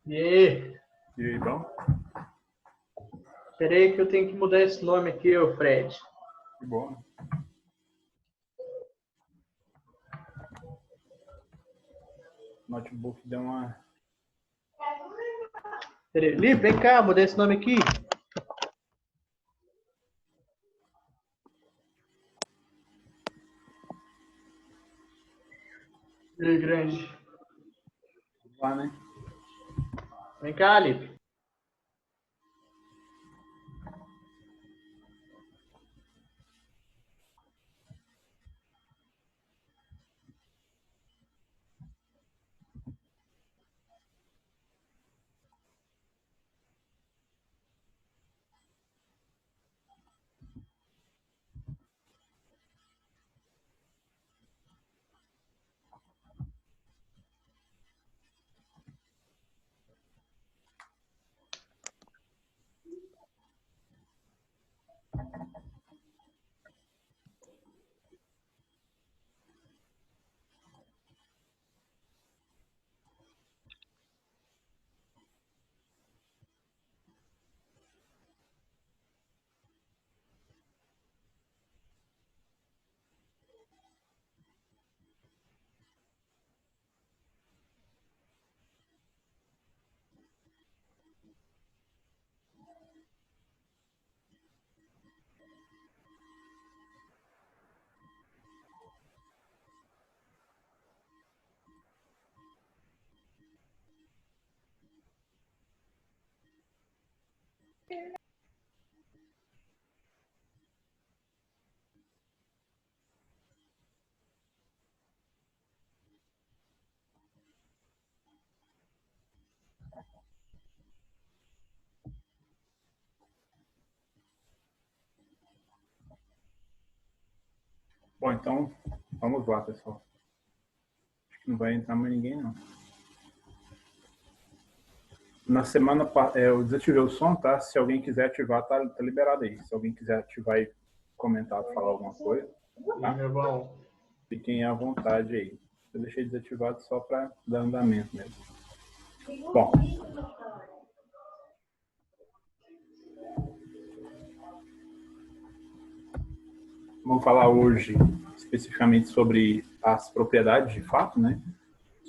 E aí? E aí, bom? Espera aí que eu tenho que mudar esse nome aqui, ô Fred. Que bom. O notebook deu uma... Espera aí. Lipe, vem cá, mudar esse nome aqui. E aí, grande. lá, né? Vem cá, Lipe. Bom, então, vamos lá, pessoal. Acho que não vai entrar mais ninguém, não. Na semana, eu desativei o som, tá? Se alguém quiser ativar, tá liberado aí. Se alguém quiser ativar e comentar, falar alguma coisa, E aí, tá? meu bom? Fiquem à vontade aí. Eu deixei desativado só para dar andamento mesmo. Bom, vamos falar hoje especificamente sobre as propriedades de fato, né?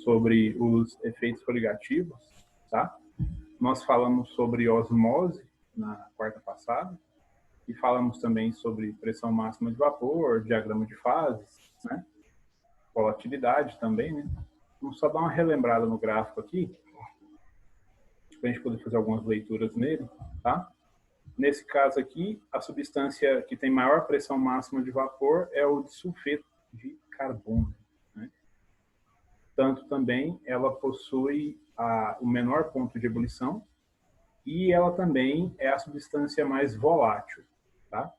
Sobre os efeitos coligativos, tá? Nós falamos sobre osmose na quarta passada e falamos também sobre pressão máxima de vapor, diagrama de fases, né? Volatilidade também, né? Vamos só dar uma relembrada no gráfico aqui, para a gente poder fazer algumas leituras nele, tá? Nesse caso aqui, a substância que tem maior pressão máxima de vapor é o disulfeto de carbono, né? Tanto também ela possui o menor ponto de ebulição e ela também é a substância mais volátil, tá?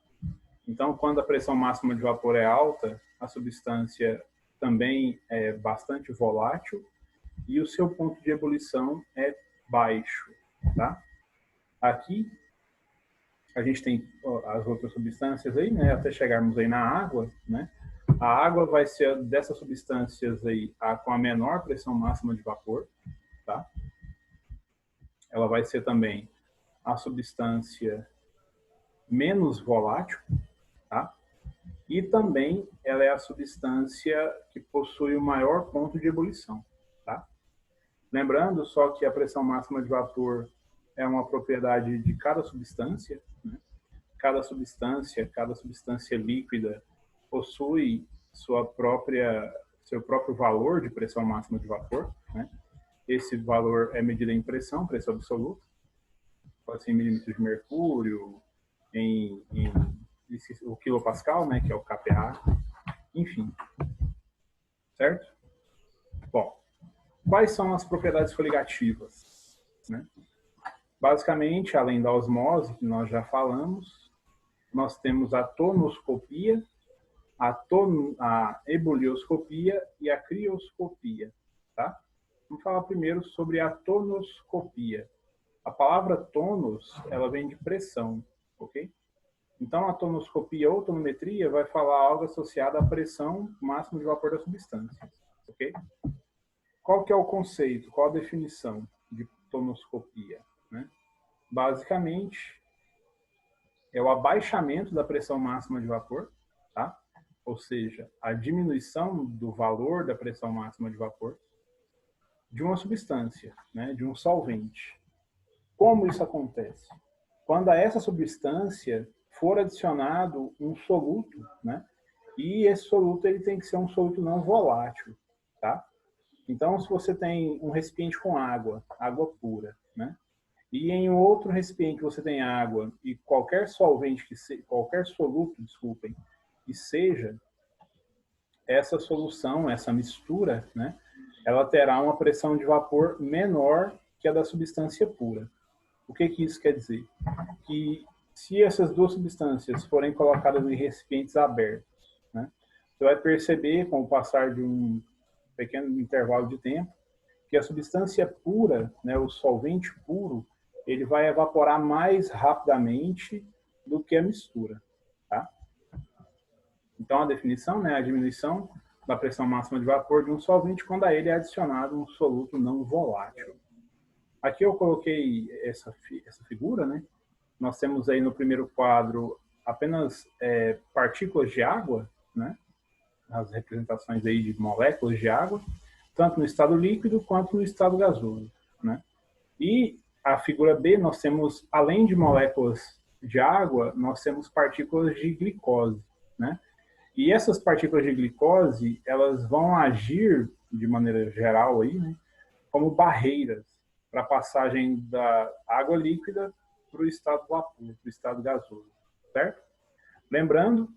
Então, quando a pressão máxima de vapor é alta, a substância também é bastante volátil e o seu ponto de ebulição é baixo, tá? Aqui a gente tem as outras substâncias aí, né? Até chegarmos aí na água, né? A água vai ser dessas substâncias aí com a menor pressão máxima de vapor, tá? Ela vai ser também a substância menos volátil, tá? E também ela é a substância que possui o maior ponto de ebulição, tá? Lembrando só que a pressão máxima de vapor é uma propriedade de cada substância, né? Cada substância líquida possui seu próprio valor de pressão máxima de vapor, né? Esse valor é medido em pressão absoluta, pode ser em milímetros de mercúrio, em o quilopascal, né, que é o kPa, enfim, certo? Bom, quais são as propriedades coligativas, né? Basicamente, além da osmose, que nós já falamos, nós temos a tonoscopia, a ebulioscopia e a crioscopia, tá? Vamos falar primeiro sobre a tonoscopia. A palavra tônus, ela vem de pressão, ok? Então, a tonoscopia ou tonometria vai falar algo associado à pressão máxima de vapor da substância, ok? Qual que é o conceito? Qual a definição de tonoscopia, né? Basicamente, é o abaixamento da pressão máxima de vapor, tá? Ou seja, a diminuição do valor da pressão máxima de vapor de uma substância, né? De um solvente. Como isso acontece? Quando a essa substância for adicionado um soluto, né? E esse soluto ele tem que ser um soluto não volátil, tá? Então, se você tem um recipiente com água, água pura, né? E em outro recipiente você tem água e qualquer solvente qualquer soluto, desculpem, que seja essa solução, essa mistura, né? Ela terá uma pressão de vapor menor que a da substância pura. O que isso quer dizer? Que se essas duas substâncias forem colocadas em recipientes abertos, né, você vai perceber, com o passar de um pequeno intervalo de tempo, que a substância pura, né, o solvente puro, ele vai evaporar mais rapidamente do que a mistura. Tá? Então, a definição, né, a diminuição da pressão máxima de vapor de um solvente quando a ele é adicionado um soluto não volátil. Aqui eu coloquei essa figura, né? Nós temos aí no primeiro quadro apenas partículas de água, né? As representações aí de moléculas de água, tanto no estado líquido quanto no estado gasoso, né? E a figura B, nós temos, além de moléculas de água, nós temos partículas de glicose, né? E essas partículas de glicose, elas vão agir, de maneira geral, aí, né? Como barreiras para a passagem da água líquida para o estado vapor, para o estado gasoso, certo? Lembrando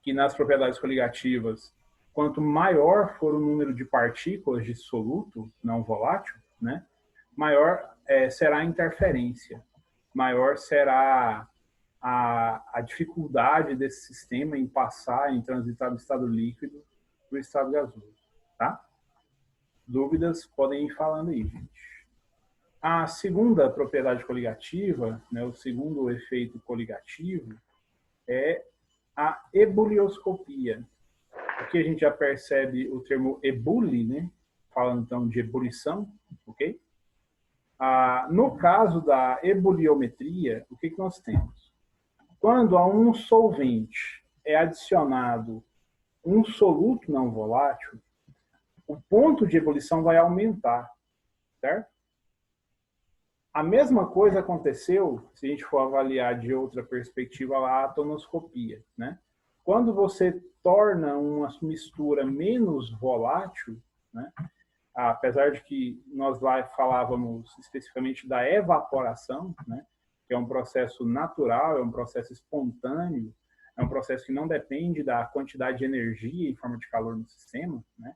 que nas propriedades coligativas, quanto maior for o número de partículas de soluto não volátil, né, maior será a interferência, maior será a dificuldade desse sistema em passar, em transitar do estado líquido para o estado gasoso, tá? Dúvidas podem ir falando aí, gente. A segunda propriedade coligativa, né, o segundo efeito coligativo, é a ebulioscopia. Aqui a gente já percebe o termo ebuli, né? Falando então de ebulição, ok? No caso da ebuliometria, o que nós temos? Quando a um solvente é adicionado um soluto não volátil, o ponto de ebulição vai aumentar, certo? A mesma coisa aconteceu, se a gente for avaliar de outra perspectiva, lá, a tonoscopia, né? Quando você torna uma mistura menos volátil, né? Apesar de que nós lá falávamos especificamente da evaporação, né? Que é um processo natural, é um processo espontâneo, é um processo que não depende da quantidade de energia em forma de calor no sistema, né?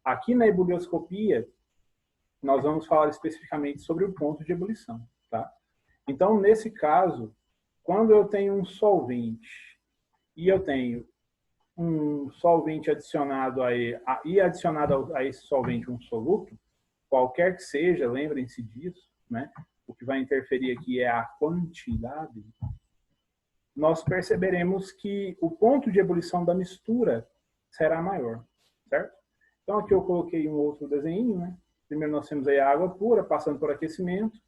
Aqui na ebulioscopia, nós vamos falar especificamente sobre o ponto de ebulição, tá? Então, nesse caso, quando eu tenho um solvente e eu tenho um solvente adicionado adicionado a esse solvente um soluto, qualquer que seja, lembrem-se disso, né? O que vai interferir aqui é a quantidade. Nós perceberemos que o ponto de ebulição da mistura será maior, certo? Então, aqui eu coloquei um outro desenho, né? Primeiro nós temos aí a água pura, passando por aquecimento,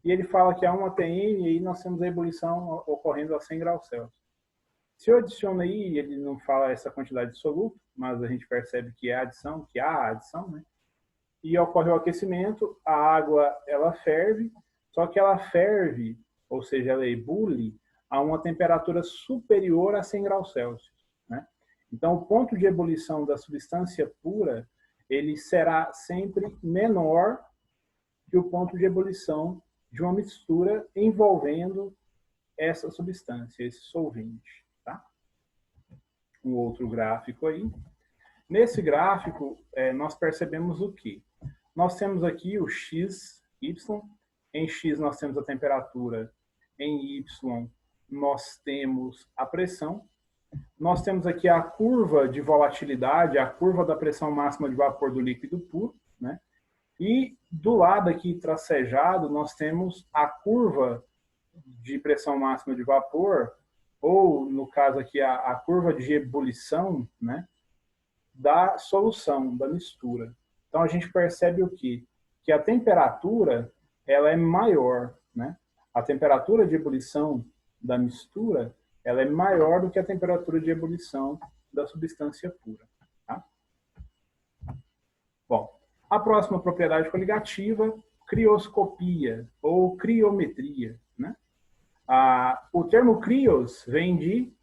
e ele fala que a 1 atm, e aí nós temos a ebulição ocorrendo a 100 graus Celsius. Se eu adiciono aí, ele não fala essa quantidade de soluto, mas a gente percebe que é adição, que há adição, né? E ocorre o aquecimento, a água, ela ferve, só que ela ferve, ou seja, ela ebule a uma temperatura superior a 100 graus Celsius, né? Então, o ponto de ebulição da substância pura, ele será sempre menor que o ponto de ebulição de uma mistura envolvendo essa substância, esse solvente. Tá? Um outro gráfico aí. Nesse gráfico, nós percebemos o quê? Nós temos aqui o x, y. Em x nós temos a temperatura, em y nós temos a pressão. Nós temos aqui a curva de volatilidade, a curva da pressão máxima de vapor do líquido puro, né? E do lado aqui tracejado, nós temos a curva de pressão máxima de vapor, ou no caso aqui a curva de ebulição, né? Da solução, da mistura. Então a gente percebe o quê? Que a temperatura, ela é maior, né? A temperatura de ebulição da mistura, ela é maior do que a temperatura de ebulição da substância pura, tá? Bom, a próxima propriedade coligativa, crioscopia ou criometria, né? O termo crios vem de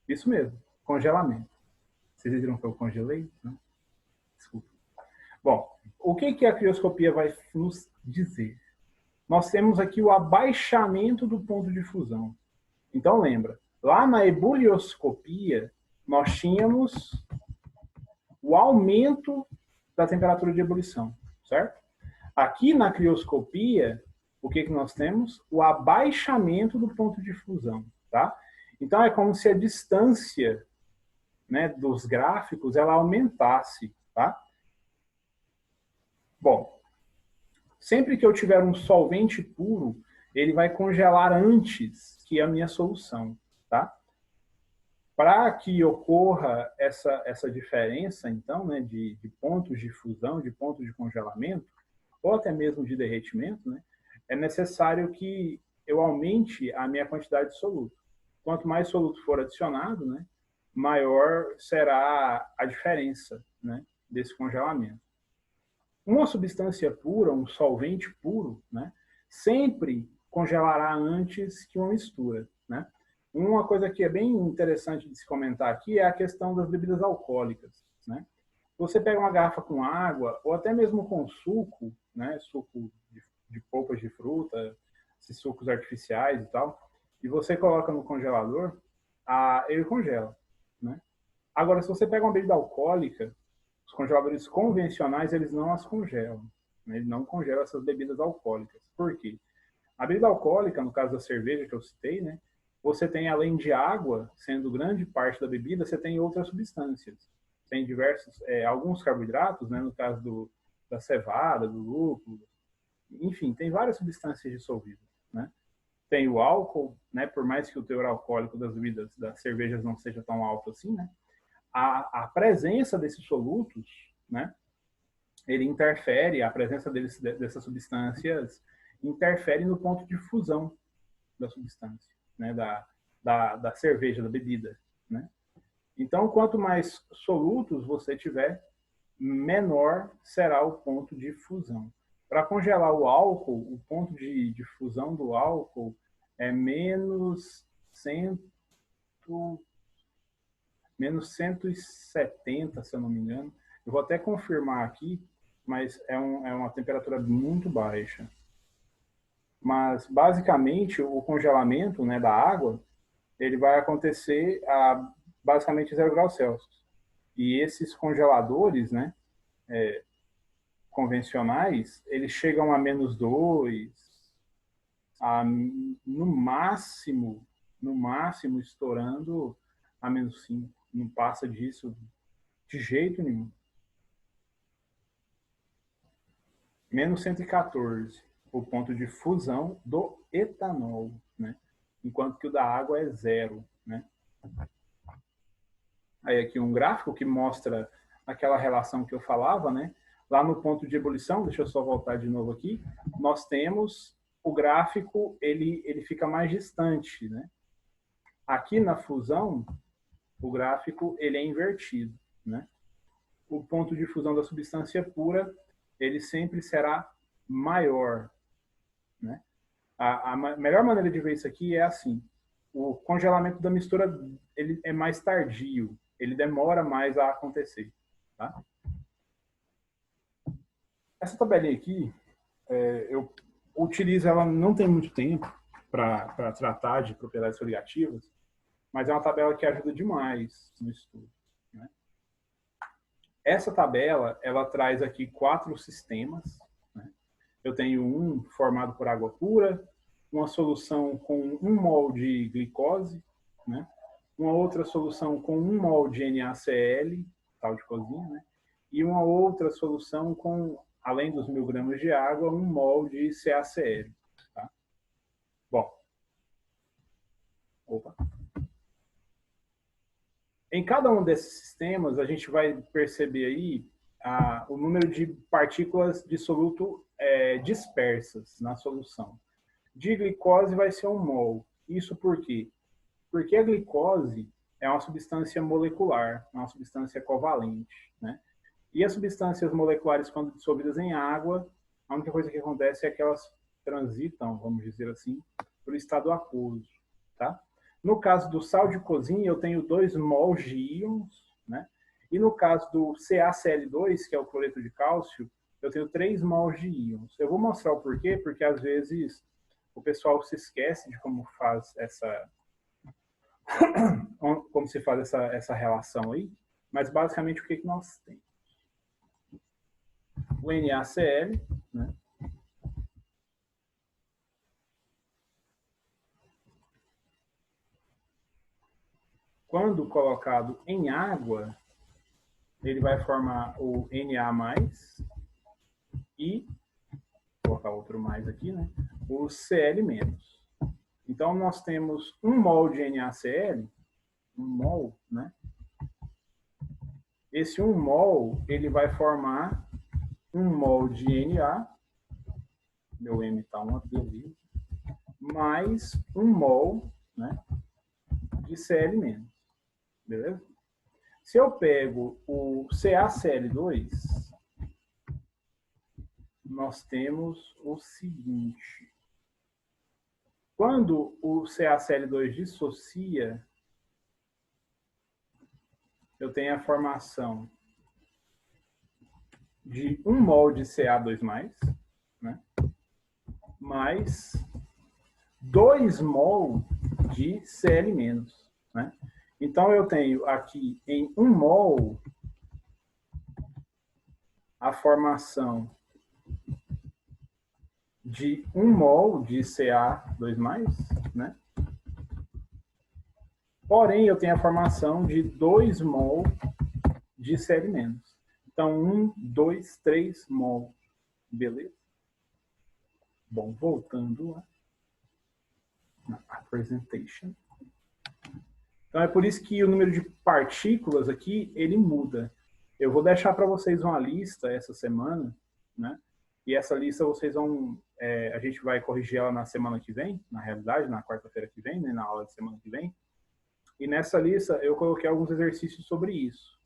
isso mesmo, congelamento. Vocês viram que eu congelei? Não? Desculpa. Bom, o que a crioscopia vai nos dizer? Nós temos aqui o abaixamento do ponto de fusão. Então, lembra, lá na ebulioscopia, nós tínhamos o aumento da temperatura de ebulição, certo? Aqui na crioscopia, o que nós temos? O abaixamento do ponto de fusão, tá? Então, é como se a distância, né, dos gráficos ela aumentasse, tá? Bom, sempre que eu tiver um solvente puro, ele vai congelar antes que a minha solução, tá? Para que ocorra essa diferença, então, né, de pontos de fusão, de pontos de congelamento, ou até mesmo de derretimento, né, é necessário que eu aumente a minha quantidade de soluto. Quanto mais soluto for adicionado, né, maior será a diferença, né, desse congelamento. Uma substância pura, um solvente puro, né, sempre congelará antes que uma mistura, né? Uma coisa que é bem interessante de se comentar aqui é a questão das bebidas alcoólicas, né? Você pega uma garrafa com água, ou até mesmo com suco, né, suco de polpas de fruta, esses sucos artificiais e tal, e você coloca no congelador, ele congela, né? Agora, se você pega uma bebida alcoólica, os congeladores convencionais, eles não as congelam, né? Eles não congelam essas bebidas alcoólicas. Por quê? A bebida alcoólica, no caso da cerveja que eu citei, né, você tem, além de água, sendo grande parte da bebida, você tem outras substâncias. Tem diversos, alguns carboidratos, né, no caso da cevada, do lúpulo, enfim, tem várias substâncias dissolvidas, né? Tem o álcool, né, por mais que o teor alcoólico das bebidas, das cervejas não seja tão alto assim, né? A presença desses solutos, né, ele interfere, a presença dessas substâncias interfere no ponto de fusão da substância, né, da cerveja, da bebida, né? Então, quanto mais solutos você tiver, menor será o ponto de fusão. Para congelar o álcool, o ponto de fusão do álcool é menos 170, se eu não me engano. Eu vou até confirmar aqui, mas é uma temperatura muito baixa. Mas, basicamente, o congelamento, né, da água, ele vai acontecer a basicamente 0 graus Celsius. E esses congeladores, né, convencionais, eles chegam a -2, no máximo estourando a -5. Não passa disso de jeito nenhum. -114, o ponto de fusão do etanol, né? Enquanto que o da água é 0, né? Aí aqui um gráfico que mostra aquela relação que eu falava, né? Lá no ponto de ebulição, deixa eu só voltar de novo aqui, nós temos o gráfico, ele fica mais distante, né? Aqui na fusão, o gráfico ele é invertido, né? O ponto de fusão da substância pura, ele sempre será maior, né? A melhor maneira de ver isso aqui é assim: o congelamento da mistura ele é mais tardio, ele demora mais a acontecer, tá? Essa tabelinha aqui, eu utilizo ela não tem muito tempo para tratar de propriedades coligativas, mas é uma tabela que ajuda demais no estudo, né? Essa tabela, ela traz aqui 4 sistemas, né? Eu tenho um formado por água pura, uma solução com 1 mol de glicose, né? Uma outra solução com 1 mol de NaCl, sal de cozinha, né? E uma outra solução com, além dos 1000 gramas de água, 1 mol de CaCl. Tá? Bom. Opa. Em cada um desses sistemas, a gente vai perceber aí o número de partículas de soluto dispersas na solução. De glicose vai ser 1 mol. Isso por quê? Porque a glicose é uma substância molecular, uma substância covalente, né? E as substâncias moleculares, quando dissolvidas em água, a única coisa que acontece é que elas transitam, vamos dizer assim, para o estado aquoso, tá? No caso do sal de cozinha, eu tenho 2 mols de íons, né? E no caso do CaCl2, que é o cloreto de cálcio, eu tenho 3 mols de íons. Eu vou mostrar o porquê, porque às vezes o pessoal se esquece de como faz essa relação aí, mas basicamente o que nós temos? O NaCl, né? Quando colocado em água, ele vai formar o Na+, e, vou colocar outro mais aqui, né? O Cl-. Então, nós temos 1 mol de NaCl, 1 mol, né? Esse 1 mol, ele vai formar 1 mol de Na, meu M está uma beleza, mais 1 mol, né, de Cl-. Beleza? Se eu pego o CaCl2, nós temos o seguinte. Quando o CaCl2 dissocia, eu tenho a formação de 1 mol de Ca2+, né, mais 2 mol de Cl-. Né? Então, eu tenho aqui em 1 mol a formação de 1 mol de Ca2+, né? Porém, eu tenho a formação de 2 mol de Cl-. Então, 1, 2, 3 mol. Beleza? Bom, voltando lá na apresentation. Então, é por isso que o número de partículas aqui, ele muda. Eu vou deixar para vocês uma lista essa semana, né? E essa lista vocês vão... a gente vai corrigir ela na semana que vem, na realidade, na quarta-feira que vem, né? Na aula de semana que vem. E nessa lista eu coloquei alguns exercícios sobre isso.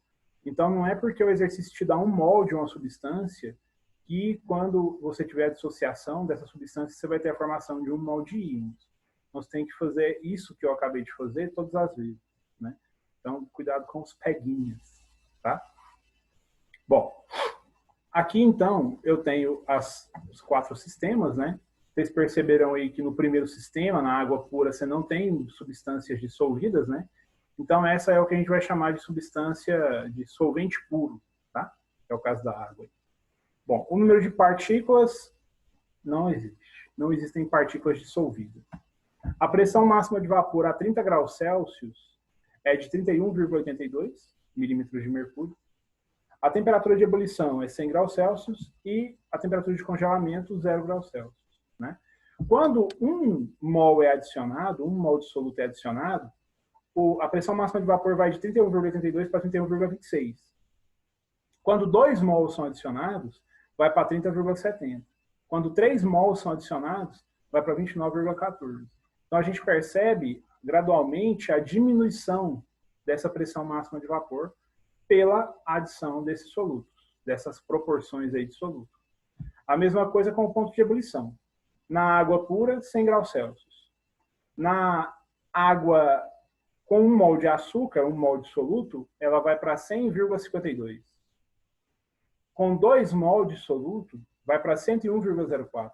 Então, não é porque o exercício te dá 1 mol de uma substância que quando você tiver a dissociação dessa substância, você vai ter a formação de 1 mol de íons. Nós temos que fazer isso que eu acabei de fazer todas as vezes, né? Então, cuidado com os peguinhas, tá? Bom, aqui então eu tenho os 4 sistemas, né? Vocês perceberam aí que no primeiro sistema, na água pura, você não tem substâncias dissolvidas, né? Então, essa é o que a gente vai chamar de substância de solvente puro, tá? É o caso da água. Bom, o número de partículas não existe. Não existem partículas dissolvidas. A pressão máxima de vapor a 30 graus Celsius é de 31,82 milímetros de mercúrio. A temperatura de ebulição é 100 graus Celsius e a temperatura de congelamento 0 graus Celsius. Né? Quando 1 mol é adicionado, 1 mol de soluto é adicionado, a pressão máxima de vapor vai de 31,82 para 31,26. Quando 2 mols são adicionados, vai para 30,70. Quando 3 mols são adicionados, vai para 29,14. Então, a gente percebe gradualmente a diminuição dessa pressão máxima de vapor pela adição desses solutos, dessas proporções aí de soluto. A mesma coisa com o ponto de ebulição. Na água pura, 100 graus Celsius. Na água com 1 mol de açúcar, 1 mol de soluto, ela vai para 100,52. Com 2 mol de soluto, vai para 101,04.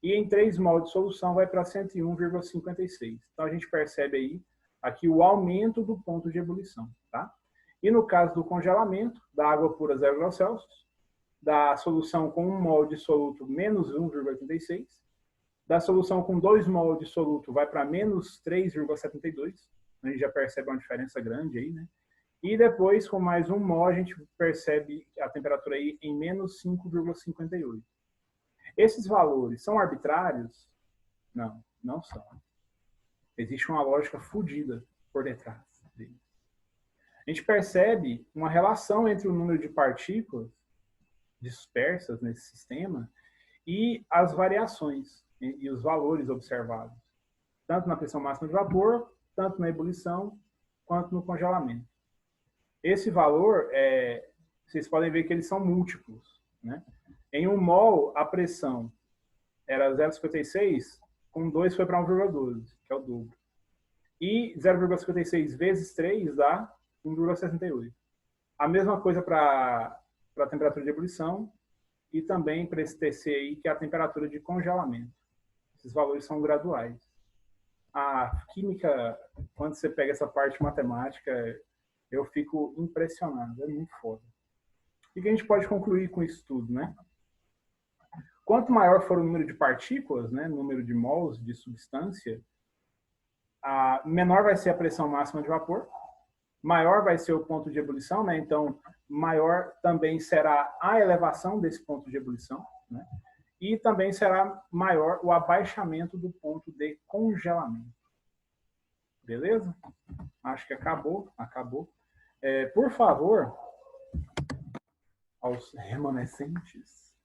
E em 3 mol de solução vai para 101,56. Então, a gente percebe aí aqui o aumento do ponto de ebulição, tá? E no caso do congelamento, da água pura 0 graus Celsius, da solução com 1 mol de soluto, menos 1,86, da solução com 2 mol de soluto vai para menos 3,72, a gente já percebe uma diferença grande aí, né? E depois, com mais 1 mol, a gente percebe a temperatura aí em menos 5,58. Esses valores são arbitrários? Não, não são. Existe uma lógica fodida por detrás deles. A gente percebe uma relação entre o número de partículas dispersas nesse sistema e as variações e os valores observados, tanto na pressão máxima de vapor, tanto na ebulição, quanto no congelamento. Esse valor, vocês podem ver que eles são múltiplos, né? Em 1 mol, a pressão era 0,56, com 2 foi para 1,12, que é o dobro. E 0,56 vezes 3 dá 1,68. A mesma coisa para a temperatura de ebulição e também para esse TC aí, que é a temperatura de congelamento. Esses valores são graduais. A química, quando você pega essa parte matemática, eu fico impressionado, é muito foda. E o que a gente pode concluir com isso tudo, né? Quanto maior for o número de partículas, né, número de mols de substância, menor vai ser a pressão máxima de vapor, maior vai ser o ponto de ebulição, né? Então, maior também será a elevação desse ponto de ebulição, né? E também será maior o abaixamento do ponto de congelamento. Beleza? Acho que acabou. Por favor, aos remanescentes,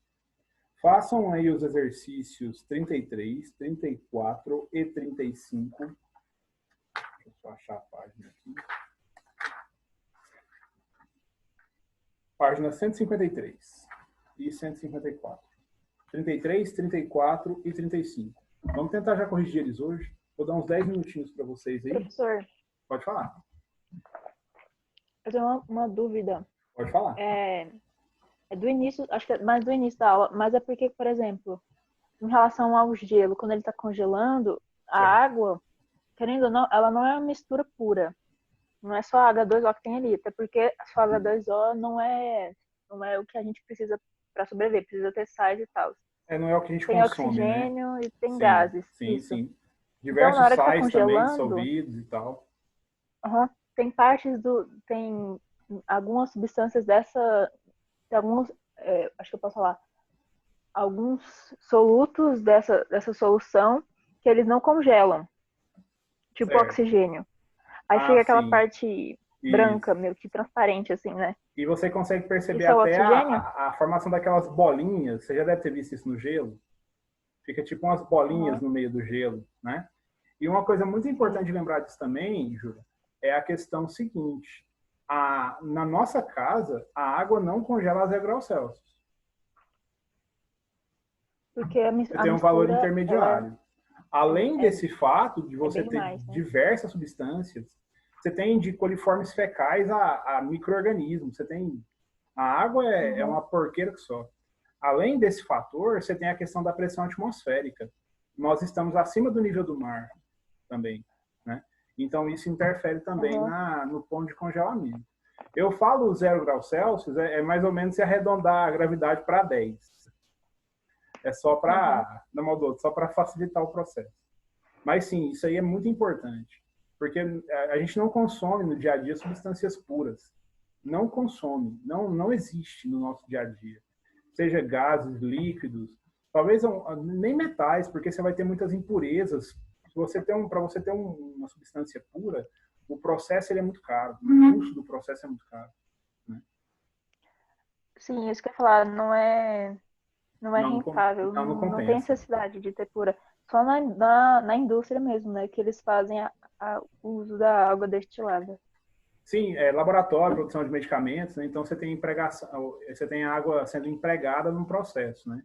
façam aí os exercícios 33, 34 e 35. Deixa eu só achar a página aqui. Página 153 e 154. 33, 34 e 35. Vamos tentar já corrigir eles hoje. Vou dar uns 10 minutinhos para vocês aí. Professor, Pode falar. eu tenho uma dúvida. Pode falar. É do início, acho que é mais do início da aula, mas é porque, por exemplo, em relação ao gelo, quando ele está congelando, a água, querendo ou não, ela não é uma mistura pura. Não é só H2O que tem ali, até porque só H2O não é o que a gente precisa para sobreviver, precisa ter sais e tal. Não é o que a gente tem consome, oxigênio, né? e tem Sim, gases. Sim, isso. sim. Então, Diversos na hora que tá sais também congelando, dissolvidos e tal. Tem tem algumas substâncias alguns, acho que eu posso falar, alguns solutos dessa solução que eles não congelam, tipo Certo. oxigênio. Aí fica aquela sim. parte branca, meio que transparente, assim, né? E você consegue perceber Isso é o até oxigênio? a formação daquelas bolinhas. Você já deve ter visto isso no gelo. Fica tipo umas bolinhas no meio do gelo, né? E uma coisa muito importante de lembrar disso também, Júlia, é a questão seguinte. Na nossa casa, a água não congela a 0 graus Celsius. Porque Você tem um valor intermediário. Além desse fato de você ter mais, né? diversas substâncias, você tem de coliformes fecais a micro-organismos. Você tem... A água é uma porqueira que só. Além desse fator, você tem a questão da pressão atmosférica. Nós estamos acima do nível do mar também, né? Então, isso interfere também no ponto de congelamento. Eu falo 0 graus Celsius, é mais ou menos se arredondar a gravidade para 10. É só para, na maldoso, só para facilitar o processo. Mas sim, isso aí é muito importante, porque a gente não consome no dia a dia substâncias puras. Não consome, não existe no nosso dia a dia. Seja gases, líquidos, talvez nem metais, porque você vai ter muitas impurezas. Para você ter uma substância pura, o processo ele é muito caro. O custo do processo é muito caro, né? Sim, isso que eu ia falar, não é rentável, não não tem necessidade de ter pura. Só na indústria mesmo, né? Que eles fazem o uso da água destilada. Sim, laboratório, produção de medicamentos, né? Então você tem água sendo empregada num processo, né?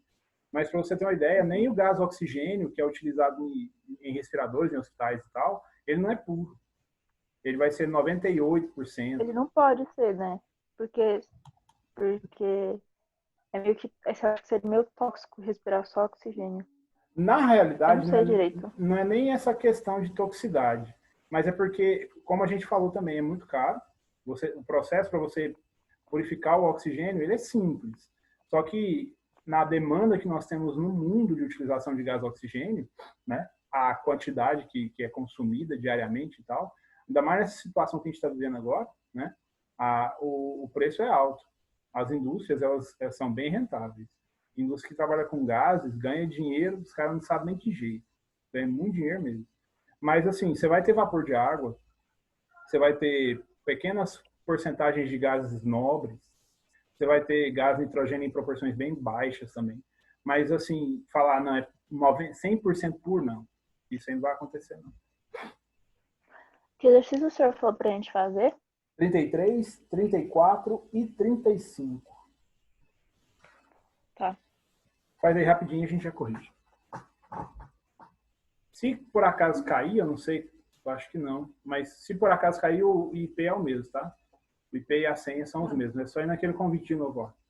Mas para você ter uma ideia, nem o gás oxigênio, que é utilizado em respiradores, em hospitais e tal, ele não é puro. Ele vai ser 98%. Ele não pode ser, né? Porque é meio que seria meio tóxico respirar só oxigênio. Na realidade, não é nem essa questão de toxicidade, mas é porque, como a gente falou também, é muito caro. O processo para você purificar o oxigênio, ele é simples. Só que na demanda que nós temos no mundo de utilização de gás oxigênio, né, a quantidade que é consumida diariamente e tal, ainda mais nessa situação que a gente está vivendo agora, né, o preço é alto. As indústrias, elas são bem rentáveis. Indústria que trabalha com gases, ganha dinheiro, os caras não sabem nem que jeito. Ganha muito dinheiro mesmo. Mas, assim, você vai ter vapor de água, você vai ter pequenas porcentagens de gases nobres, você vai ter gás nitrogênio em proporções bem baixas também. Mas, assim, falar, não, é 100% puro, não. Isso aí não vai acontecer, não. Que exercício o senhor falou pra gente fazer? 33, 34 e 35. Tá. Faz aí rapidinho e a gente já corrige. Se por acaso cair, eu não sei, eu acho que não, mas se por acaso cair, o IP é o mesmo, tá? O IP e a senha são os mesmos. É só ir naquele convite novo, ó.